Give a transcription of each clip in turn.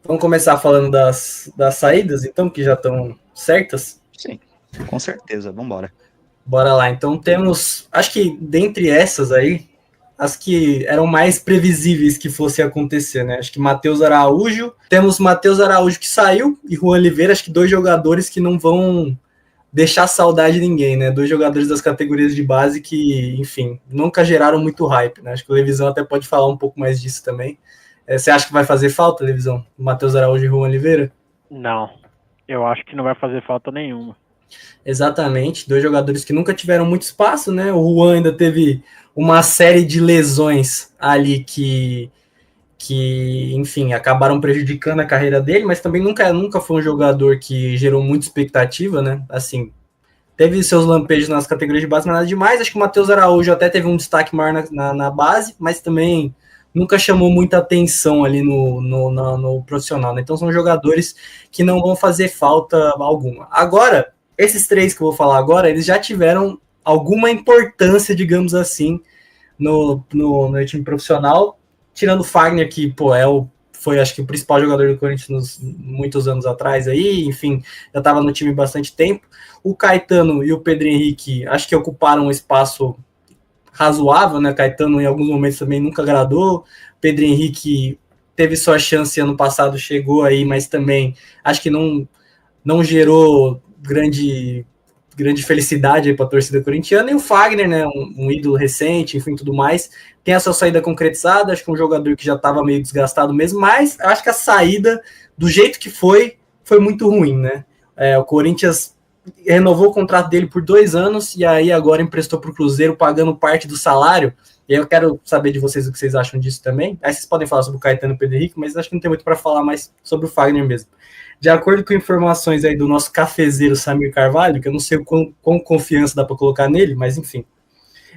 Vamos começar falando das saídas, então, que já estão certas? Sim, com certeza. Vamos embora. Bora lá. Então temos, acho que dentre essas aí, as que eram mais previsíveis que fosse acontecer, né? Acho que Matheus Araújo, temos Matheus Araújo que saiu e Juan Oliveira, acho que dois jogadores que não vão deixar saudade de ninguém, né? Dois jogadores das categorias de base que, enfim, nunca geraram muito hype, né? Acho que o Levisão até pode falar um pouco mais disso também. Você acha que vai fazer falta, Levisão? Matheus Araújo e Juan Oliveira? Não, eu acho que não vai fazer falta nenhuma. Exatamente, dois jogadores que nunca tiveram muito espaço, né? O Juan ainda teve uma série de lesões ali que enfim, acabaram prejudicando a carreira dele, mas também nunca foi um jogador que gerou muita expectativa, né? Assim, teve seus lampejos nas categorias de base, mas nada demais. Acho que o Matheus Araújo até teve um destaque maior na base, mas também nunca chamou muita atenção ali no profissional, né? Então são jogadores que não vão fazer falta alguma. Agora, esses três que eu vou falar agora, eles já tiveram alguma importância, digamos assim, no time profissional, tirando o Fagner, que pô, foi acho que o principal jogador do Corinthians muitos anos atrás aí, enfim, já estava no time bastante tempo. O Caetano e o Pedro Henrique acho que ocuparam um espaço razoável, né? Caetano em alguns momentos também nunca agradou. Pedro Henrique teve sua chance ano passado, chegou aí, mas também acho que não gerou grande felicidade para a torcida corintiana. E o Fagner, né, um ídolo recente, enfim, tudo mais, tem a sua saída concretizada. Acho que é um jogador que já estava meio desgastado mesmo, mas acho que a saída, do jeito que foi muito ruim, né? O Corinthians renovou o contrato dele por 2 anos e aí agora emprestou para o Cruzeiro, pagando parte do salário. E aí eu quero saber de vocês o que vocês acham disso também. Aí vocês podem falar sobre o Caetano e o Pedro Henrique, mas acho que não tem muito para falar mais sobre o Fagner mesmo. De acordo com informações aí do nosso cafezeiro Samir Carvalho, que eu não sei quão confiança dá para colocar nele, mas enfim.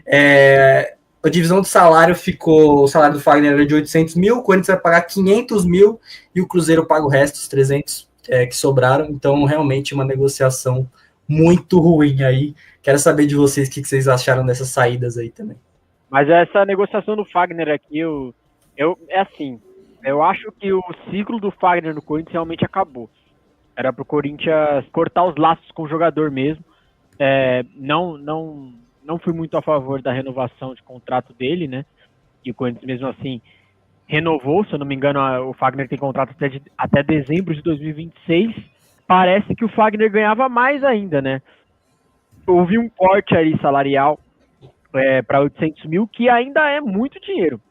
A divisão do salário o salário do Fagner era de 800 mil, o Corinthians vai pagar 500 mil e o Cruzeiro paga o resto, os 300 que sobraram. Então, realmente, uma negociação muito ruim aí. Quero saber de vocês o que vocês acharam dessas saídas aí também. Mas essa negociação do Fagner aqui, é assim, eu acho que o ciclo do Fagner no Corinthians realmente acabou. Era pro Corinthians cortar os laços com o jogador mesmo. Não fui muito a favor da renovação de contrato dele, né? E o Corinthians mesmo assim renovou, se eu não me engano, o Fagner tem contrato até dezembro de 2026. Parece que o Fagner ganhava mais ainda, né? Houve um corte ali salarial para 800 mil, que ainda é muito dinheiro.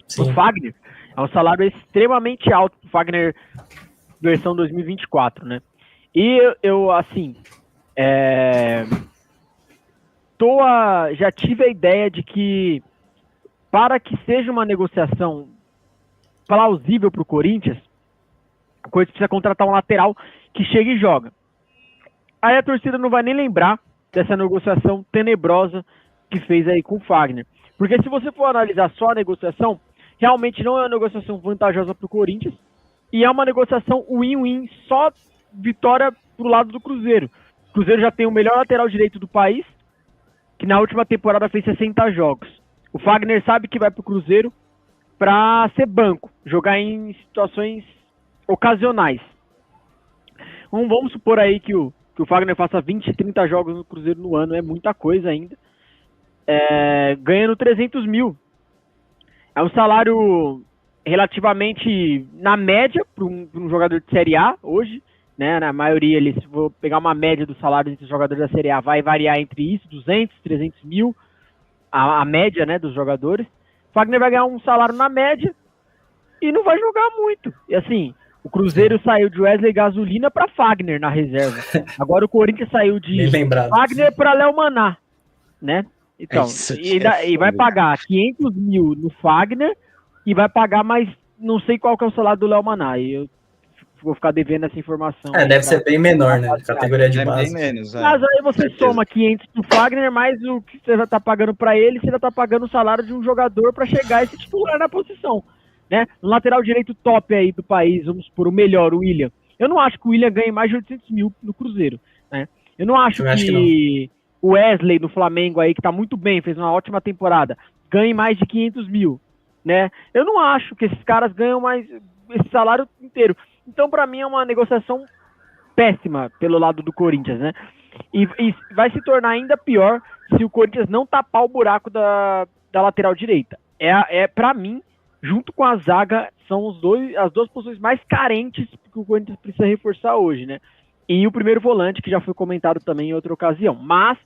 Sim. O Fagner é um salário extremamente alto para o Fagner versão 2024, né? E eu assim, já tive a ideia de que para que seja uma negociação plausível para o Corinthians precisa contratar um lateral que chega e joga. Aí a torcida não vai nem lembrar dessa negociação tenebrosa que fez aí com o Fagner. Porque se você for analisar só a negociação, realmente não é uma negociação vantajosa para o Corinthians e é uma negociação win-win, só vitória pro lado do Cruzeiro. O Cruzeiro já tem o melhor lateral direito do país, que na última temporada fez 60 jogos. O Fagner sabe que vai pro Cruzeiro para ser banco, jogar em situações ocasionais. Vamos supor aí que o Fagner faça 20, 30 jogos no Cruzeiro no ano, é muita coisa ainda. Ganhando 300 mil. É um salário relativamente na média para um jogador de Série A hoje, né? Na maioria, se for pegar uma média do salário entre os jogadores da Série A, vai variar entre isso, 200, 300 mil, a média, né, dos jogadores. O Fagner vai ganhar um salário na média e não vai jogar muito. E assim, o Cruzeiro saiu de Wesley Gasolina para Fagner na reserva. Agora o Corinthians saiu de Fagner para Léo Maná, né? Então, e vai pagar 500 mil no Fagner e vai pagar mais, não sei qual que é o salário do Léo Maná. E eu vou ficar devendo essa informação. Deve ser bem menor, né? Categoria de base. Bem menos, Mas aí você soma 500 do Fagner, mais o que você já tá pagando para ele, você já tá pagando o salário de um jogador para chegar e se titular na posição, né? No lateral direito top aí do país, vamos supor, o melhor, o William. Eu não acho que o William ganhe mais de 800 mil no Cruzeiro, né? Eu não acho que o Wesley no Flamengo aí, que tá muito bem, fez uma ótima temporada, ganhe mais de 500 mil, né? Eu não acho que esses caras ganham mais, esse salário inteiro. Então, para mim, é uma negociação péssima pelo lado do Corinthians, né? E vai se tornar ainda pior se o Corinthians não tapar o buraco da lateral direita. Para mim, junto com a zaga, são as duas posições mais carentes que o Corinthians precisa reforçar hoje, né? E o primeiro volante, que já foi comentado também em outra ocasião. Mas,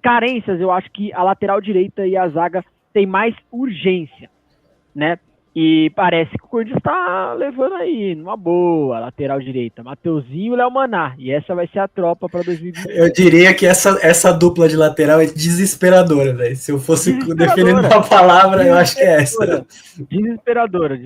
carências, eu acho que a lateral direita e a zaga tem mais urgência, né? E parece que o Corinthians está levando aí, numa boa, lateral direita. Mateuzinho e Léo Maná. E essa vai ser a tropa para 2020. Eu diria que essa dupla de lateral é desesperadora, velho. Se eu fosse definindo uma palavra, eu acho que é essa. Desesperadora.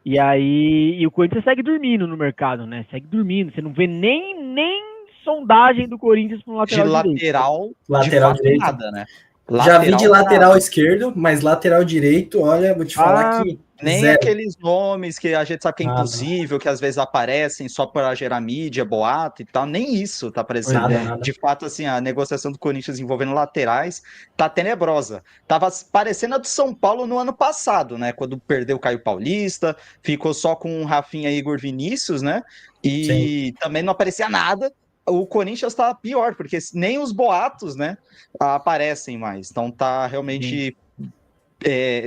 E aí, o Corinthians segue dormindo no mercado, né? Segue dormindo. Você não vê nem sondagem do Corinthians para um lateral direito. Lateral direito. Nada, né? Já vi de lateral esquerdo, mas lateral direito, olha, vou te falar que nem zero. aqueles nomes que a gente sabe que é impossível, que às vezes aparecem só para gerar mídia, boato e tal, nem isso tá aparecendo. Nada. De fato, assim, a negociação do Corinthians envolvendo laterais tá tenebrosa. Tava parecendo a do São Paulo no ano passado, né? Quando perdeu o Caio Paulista, ficou só com o Rafinha e Igor Vinícius, né? E também não aparecia nada. O Corinthians tá pior, porque nem os boatos, né, aparecem mais. Então tá realmente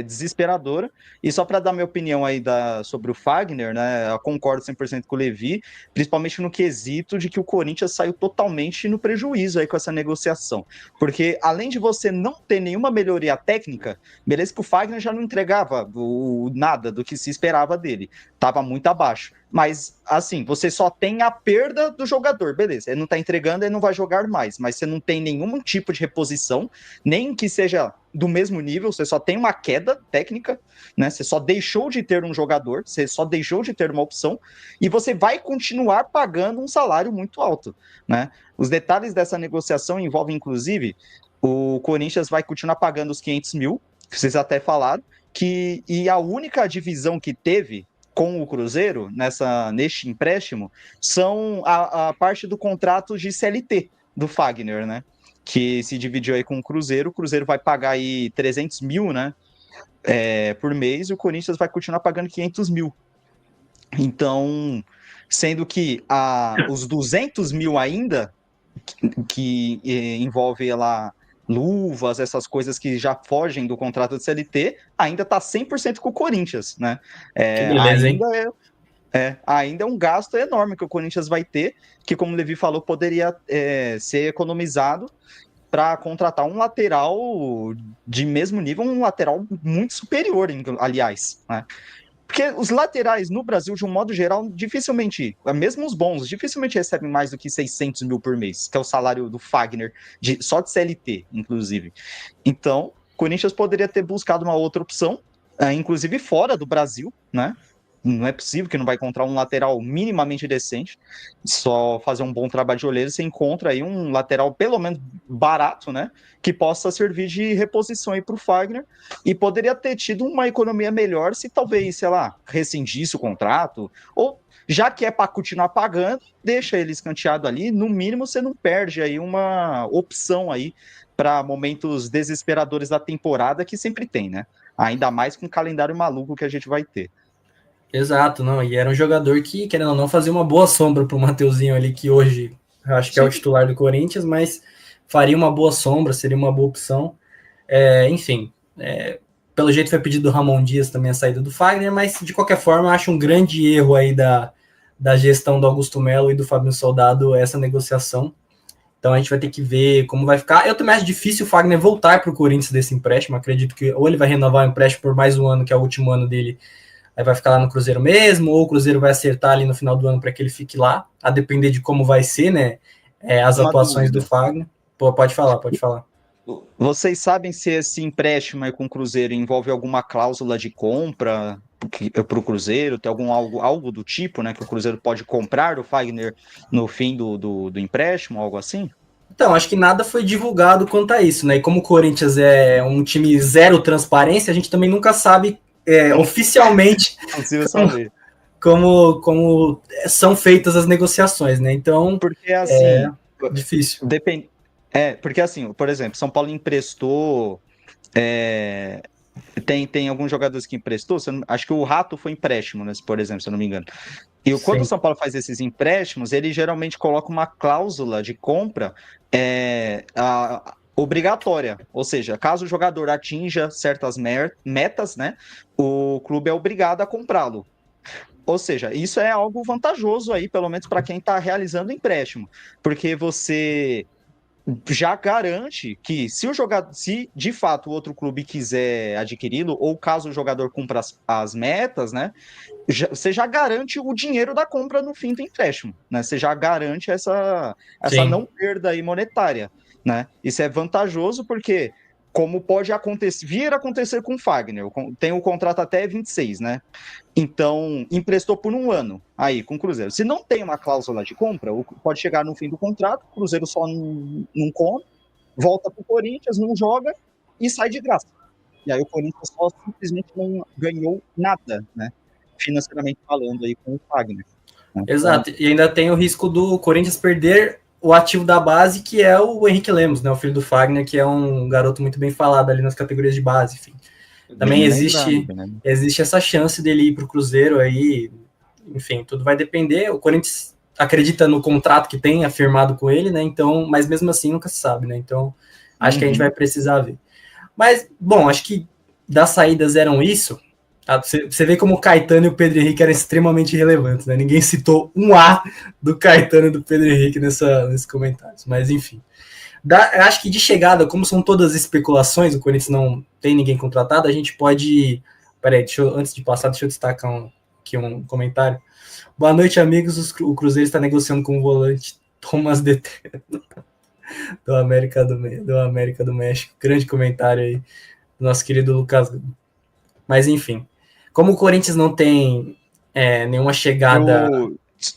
desesperadora. E só para dar minha opinião aí sobre o Fagner, né, eu concordo 100% com o Levi, principalmente no quesito de que o Corinthians saiu totalmente no prejuízo aí com essa negociação. Porque além de você não ter nenhuma melhoria técnica, beleza que o Fagner já não entregava nada do que se esperava dele. Tava muito abaixo. Mas, assim, você só tem a perda do jogador, beleza. Ele não tá entregando, ele não vai jogar mais. Mas você não tem nenhum tipo de reposição, nem que seja do mesmo nível, você só tem uma queda técnica, né? Você só deixou de ter um jogador, você só deixou de ter uma opção, e você vai continuar pagando um salário muito alto, né? Os detalhes dessa negociação envolvem, inclusive, o Corinthians vai continuar pagando os 500 mil, que vocês até falaram, e a única divisão que teve com o Cruzeiro, neste empréstimo, são a parte do contrato de CLT do Fagner, né? Que se dividiu aí com o Cruzeiro vai pagar aí 300 mil, né? Por mês, e o Corinthians vai continuar pagando 500 mil. Então, sendo que os 200 mil ainda, que envolve lá luvas, essas coisas que já fogem do contrato de CLT, ainda está 100% com o Corinthians, né? Que beleza, hein? Ainda é um gasto enorme que o Corinthians vai ter, que, como o Levi falou, poderia ser economizado para contratar um lateral de mesmo nível, um lateral muito superior, aliás, né? Porque os laterais no Brasil, de um modo geral, dificilmente, mesmo os bons, dificilmente recebem mais do que 600 mil por mês, que é o salário do Fagner, só de CLT, inclusive. Então, o Corinthians poderia ter buscado uma outra opção, inclusive fora do Brasil, né? Não é possível que não vai encontrar um lateral minimamente decente, só fazer um bom trabalho de olheiro, você encontra aí um lateral pelo menos barato, né, que possa servir de reposição aí para o Fagner, e poderia ter tido uma economia melhor se talvez, sei lá, rescindisse o contrato, ou já que é para continuar pagando, deixa ele escanteado ali, no mínimo você não perde aí uma opção aí para momentos desesperadores da temporada, que sempre tem, né, ainda mais com o calendário maluco que a gente vai ter. Exato, não, e era um jogador que, querendo ou não, fazia uma boa sombra para o Mateuzinho ali, que hoje eu acho que é o titular do Corinthians, mas faria uma boa sombra, seria uma boa opção. Enfim, pelo jeito foi pedido do Ramon Dias também a saída do Fagner, mas de qualquer forma eu acho um grande erro aí da gestão do Augusto Melo e do Fabinho Soldado essa negociação. Então a gente vai ter que ver como vai ficar. Eu também acho difícil o Fagner voltar para o Corinthians desse empréstimo, acredito que ou ele vai renovar o empréstimo por mais um ano, que é o último ano dele, aí vai ficar lá no Cruzeiro mesmo, ou o Cruzeiro vai acertar ali no final do ano para que ele fique lá, a depender de como vai ser, né, as atuações do Fagner. Pode falar. Vocês sabem se esse empréstimo aí com o Cruzeiro envolve alguma cláusula de compra para o Cruzeiro? Tem algo do tipo, né, que o Cruzeiro pode comprar o Fagner no fim do empréstimo, algo assim? Então, acho que nada foi divulgado quanto a isso, né, e como o Corinthians é um time zero transparência, a gente também nunca sabe oficialmente como são feitas as negociações, né? Então, porque assim, difícil. Porque assim, por exemplo, São Paulo emprestou Tem alguns jogadores que emprestou, acho que o Rato foi empréstimo, né, por exemplo, se eu não me engano. E quando Sim. o São Paulo faz esses empréstimos, ele geralmente coloca uma cláusula de compra obrigatória. Ou seja, caso o jogador atinja certas metas, né, o clube é obrigado a comprá-lo. Ou seja, isso é algo vantajoso aí, pelo menos para quem está realizando o empréstimo. Porque você já garante que se de fato o outro clube quiser adquiri-lo, ou caso o jogador cumpra as metas, né? Você já garante o dinheiro da compra no fim do empréstimo, né? Você já garante essa Sim. não perda aí monetária, né? Isso é vantajoso porque, como pode acontecer, vir a acontecer com o Fagner, tem o contrato até 26, né? Então, emprestou por um ano aí com o Cruzeiro. Se não tem uma cláusula de compra, pode chegar no fim do contrato, o Cruzeiro só não compra, volta para o Corinthians, não joga e sai de graça. E aí o Corinthians só simplesmente não ganhou nada, né? Financeiramente falando aí com o Fagner. Né? Então, Exato. E ainda tem o risco do Corinthians perder o ativo da base, que é o Henrique Lemos, né? O filho do Fagner, que é um garoto muito bem falado ali nas categorias de base, enfim. Também bem lembrado, né? existe essa chance dele ir para o Cruzeiro aí, enfim, tudo vai depender. O Corinthians acredita no contrato que tem afirmado com ele, né? Então, mas mesmo assim nunca se sabe, né? Então, acho que a gente vai precisar ver. Mas, bom, acho que das saídas eram isso. Você vê como o Caetano e o Pedro Henrique eram extremamente relevantes, né? Ninguém citou um A do Caetano e do Pedro Henrique nesses comentários, mas enfim. Acho que de chegada, como são todas especulações, o Corinthians não tem ninguém contratado, a gente pode. Peraí, antes de passar, deixa eu destacar aqui um comentário. Boa noite, amigos. O Cruzeiro está negociando com o volante Thomas Deterno do América do México. Grande comentário aí do nosso querido Lucas. Mas enfim, como o Corinthians não tem nenhuma chegada.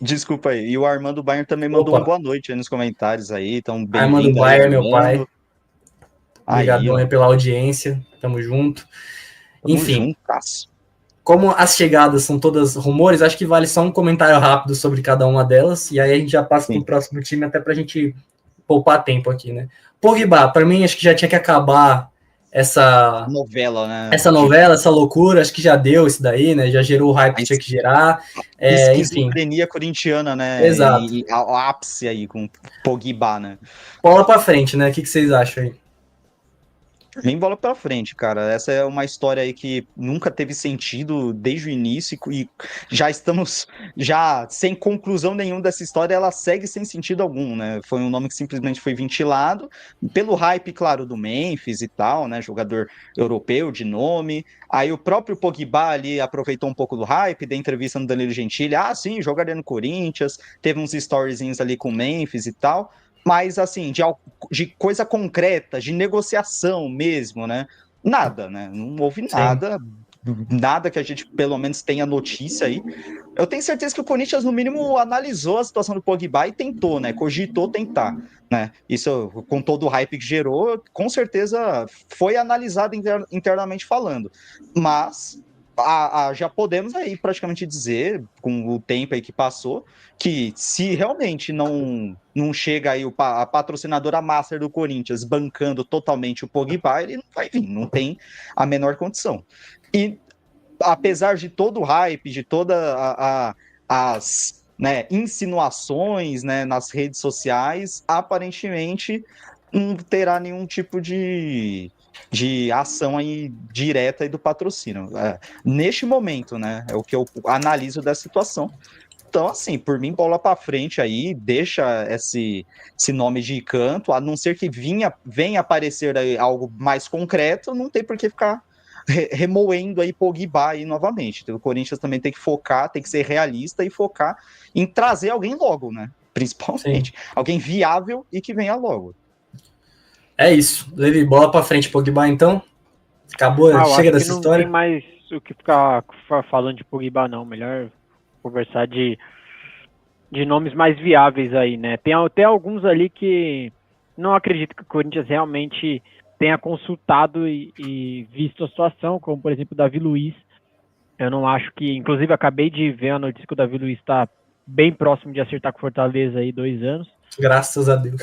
Desculpa aí. E o Armando Baier também mandou boa noite aí nos comentários aí. Então, Armando bem-vindo aí, Baier, meu pai. Obrigadão aí pela audiência. Tamo junto. Tamo Enfim. Juntasso. Como as chegadas são todas rumores, acho que vale só um comentário rápido sobre cada uma delas. E aí a gente já passa para o próximo time, até para a gente poupar tempo aqui, né? Pogba, para mim, acho que já tinha que acabar essa novela, né? Essa loucura, acho que já deu isso daí, né? Já gerou o hype que tinha que gerar. Esquizofrenia corintiana, né? Exato. E ao ápice aí com Pogba, né? Bola pra frente, né? O que vocês acham aí? Nem bola pra frente, cara. Essa é uma história aí que nunca teve sentido desde o início e já estamos sem conclusão nenhuma dessa história, ela segue sem sentido algum, né? Foi um nome que simplesmente foi ventilado pelo hype, claro, do Memphis e tal, né? Jogador europeu de nome. Aí o próprio Pogba ali aproveitou um pouco do hype, da entrevista no Danilo Gentili. Ah, sim, jogaria no Corinthians. Teve uns storyzinhos ali com o Memphis e tal. Mas, assim, de coisa concreta, de negociação mesmo, né? Nada, né? Não houve nada, nada que a gente, pelo menos, tenha notícia aí. Eu tenho certeza que o Corinthians, no mínimo, analisou a situação do Pogba e tentou, né? Cogitou tentar, né? Isso, com todo o hype que gerou, com certeza foi analisado internamente falando. Mas já podemos aí praticamente dizer, com o tempo aí que passou, que se realmente não chega aí a patrocinadora master do Corinthians bancando totalmente o Pogba, ele não vai vir, não tem a menor condição. E apesar de todo o hype, de todas as insinuações, né, nas redes sociais, aparentemente não terá nenhum tipo de ação aí direta aí do patrocínio. Neste momento, né, é o que eu analiso dessa situação. Então, assim, por mim, bola para frente aí, deixa esse nome de canto, a não ser que venha aparecer aí algo mais concreto, não tem por que ficar remoendo aí Pogba aí novamente. Então, o Corinthians também tem que focar, tem que ser realista e focar em trazer alguém logo, né? Principalmente. Sim. Alguém viável e que venha logo. É isso. Levi, bola para frente, Pogba, então. Acabou, chega dessa história. Não tem mais o que ficar falando de Pogba, não. Melhor conversar de nomes mais viáveis aí, né? Tem até alguns ali que não acredito que o Corinthians realmente tenha consultado e visto a situação, como, por exemplo, o Davi Luiz. Eu não acho que... Inclusive, acabei de ver a notícia que o Davi Luiz está bem próximo de acertar com o Fortaleza aí 2 anos. Graças a Deus.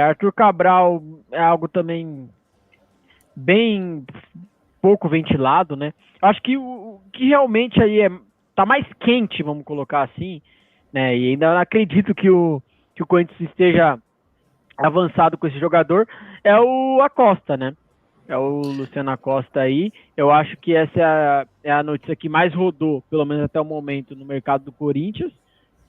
Arthur Cabral é algo também bem pouco ventilado, né? Eu acho que o que realmente aí tá mais quente, vamos colocar assim, né? E ainda não acredito que o Corinthians esteja avançado com esse jogador, é o Acosta, né? É o Luciano Acosta aí. Eu acho que essa é a notícia que mais rodou, pelo menos até o momento, no mercado do Corinthians.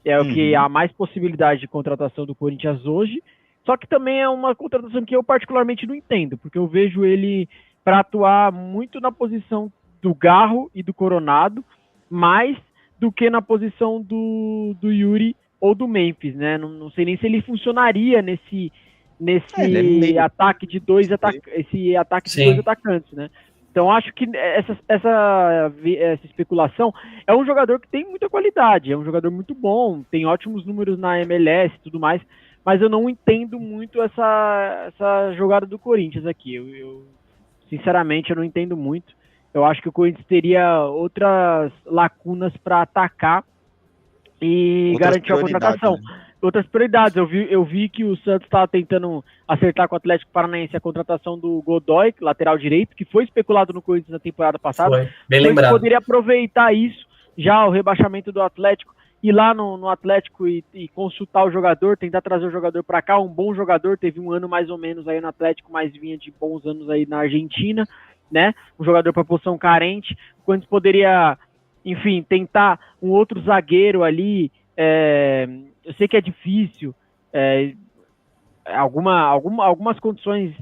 É o que há mais possibilidade de contratação do Corinthians hoje. Só que também é uma contratação que eu particularmente não entendo, porque eu vejo ele para atuar muito na posição do Garro e do Coronado, mais do que na posição do Yuri ou do Memphis, né? Não sei nem se ele funcionaria nesse ataque de dois atacantes, né? Então acho que essa especulação é um jogador que tem muita qualidade, é um jogador muito bom, tem ótimos números na MLS e tudo mais, mas eu não entendo muito essa jogada do Corinthians aqui. Sinceramente, eu não entendo muito. Eu acho que o Corinthians teria outras lacunas para atacar e garantir a contratação. Né? Outras prioridades. Eu vi que o Santos estava tentando acertar com o Atlético Paranaense a contratação do Godoy, lateral direito, que foi especulado no Corinthians na temporada passada. Foi, bem lembrado. Poderia aproveitar isso, já o rebaixamento do Atlético, ir lá no Atlético e consultar o jogador, tentar trazer o jogador para cá, um bom jogador, teve um ano mais ou menos aí no Atlético, mas vinha de bons anos aí na Argentina, né? Um jogador para posição carente. O Corinthians poderia, enfim, tentar um outro zagueiro ali. Eu sei que é difícil, algumas condições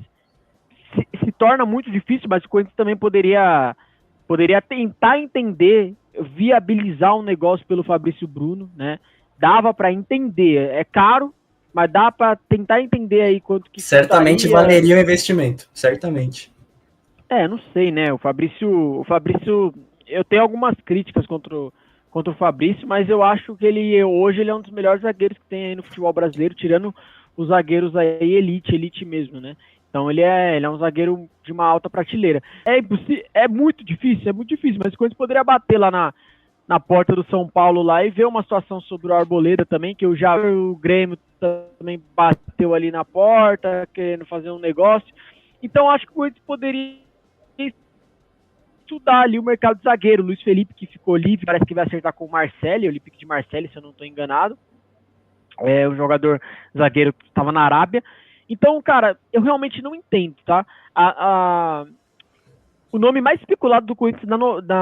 se torna muito difícil, mas o Corinthians também poderia tentar entender, viabilizar um negócio pelo Fabrício Bruno, né? Dava para entender, é caro, mas dá para tentar entender aí quanto que certamente valeria o investimento, certamente. Não sei, né? O Fabrício, eu tenho algumas críticas contra o Fabrício, mas eu acho que hoje ele é um dos melhores zagueiros que tem aí no futebol brasileiro, tirando os zagueiros aí elite mesmo, né? Então ele é um zagueiro de uma alta prateleira. É muito difícil, mas o Corinthians poderia bater lá na porta do São Paulo lá e ver uma situação sobre o Arboleda também, que o Grêmio também bateu ali na porta, querendo fazer um negócio. Então acho que o Corinthians poderia estudar ali o mercado de zagueiro. Luiz Felipe, que ficou livre, parece que vai acertar com o Marcelo, o Olympique de Marseille, se eu não estou enganado. É um jogador zagueiro que estava na Arábia. Então, cara, eu realmente não entendo, tá? O nome mais especulado do Corinthians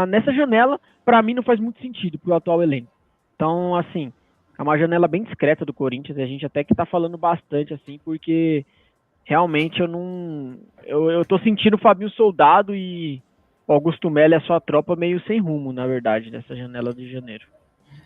nessa janela, para mim, não faz muito sentido pro atual elenco. Então, assim, é uma janela bem discreta do Corinthians, e a gente até que tá falando bastante, assim, porque realmente eu tô sentindo o Fabinho Soldado e o Augusto Melo e a sua tropa meio sem rumo, na verdade, nessa janela de janeiro.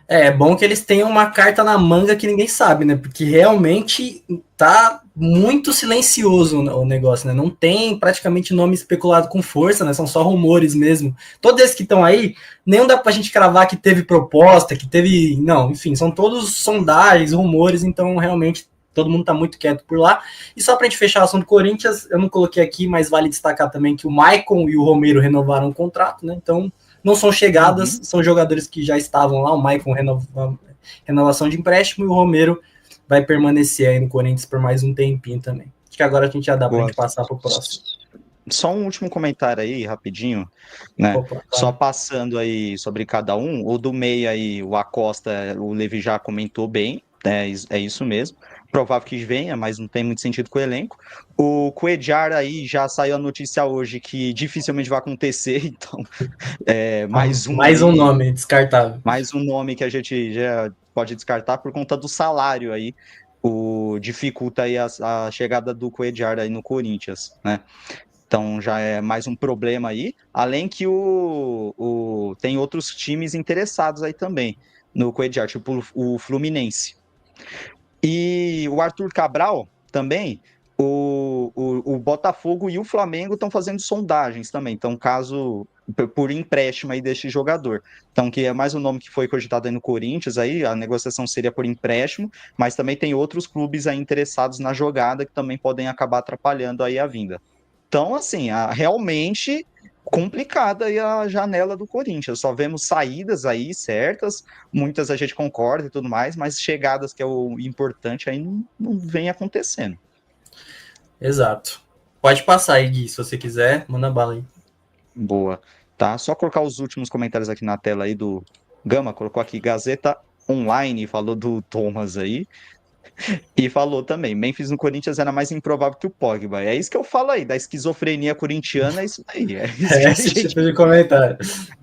É bom que eles tenham uma carta na manga que ninguém sabe, né? Porque realmente tá muito silencioso o negócio, né? Não tem praticamente nome especulado com força, né? São só rumores mesmo. Todos esses que estão aí, nem dá pra gente cravar que teve proposta, que teve... Não, enfim, são todos sondagens, rumores, então realmente todo mundo tá muito quieto por lá. E só pra gente fechar o assunto do Corinthians, eu não coloquei aqui, mas vale destacar também que o Maicon e o Romero renovaram o contrato, né? Então... não são chegadas, são jogadores que já estavam lá, o Maicon renovação de empréstimo e o Romero vai permanecer aí no Corinthians por mais um tempinho também. Acho que agora a gente já dá pra gente passar pro próximo. Só um último comentário aí, rapidinho, né? Opa, tá. Só passando aí sobre cada um, o do meio aí, o Acosta, o Levi já comentou bem, é isso mesmo. Provável que venha, mas não tem muito sentido com o elenco. O Cuéllar aí já saiu a notícia hoje que dificilmente vai acontecer, então mais um nome descartável. Mais um nome que a gente já pode descartar por conta do salário aí, dificulta aí a chegada do Cuéllar aí no Corinthians, né? Então já é mais um problema aí, além que tem outros times interessados aí também no Cuéllar, tipo o Fluminense. E o Arthur Cabral também, o Botafogo e o Flamengo estão fazendo sondagens também, então caso por empréstimo aí deste jogador. Então que é mais um nome que foi cogitado aí no Corinthians, aí a negociação seria por empréstimo, mas também tem outros clubes aí interessados na jogada que também podem acabar atrapalhando aí a vinda. Então, assim, realmente complicada aí a janela do Corinthians. Só vemos saídas aí certas, muitas a gente concorda e tudo mais, mas chegadas, que é o importante, aí não vem acontecendo. Exato. Pode passar aí, Gui, se você quiser, manda bala aí. Boa. Tá, só colocar os últimos comentários aqui na tela aí do Gama, colocou aqui Gazeta Online, falou do Thomas aí, e falou também, Memphis no Corinthians era mais improvável que o Pogba. É isso que eu falo aí, da esquizofrenia corintiana, é isso aí. É isso que É a esse gente tipo de comentário.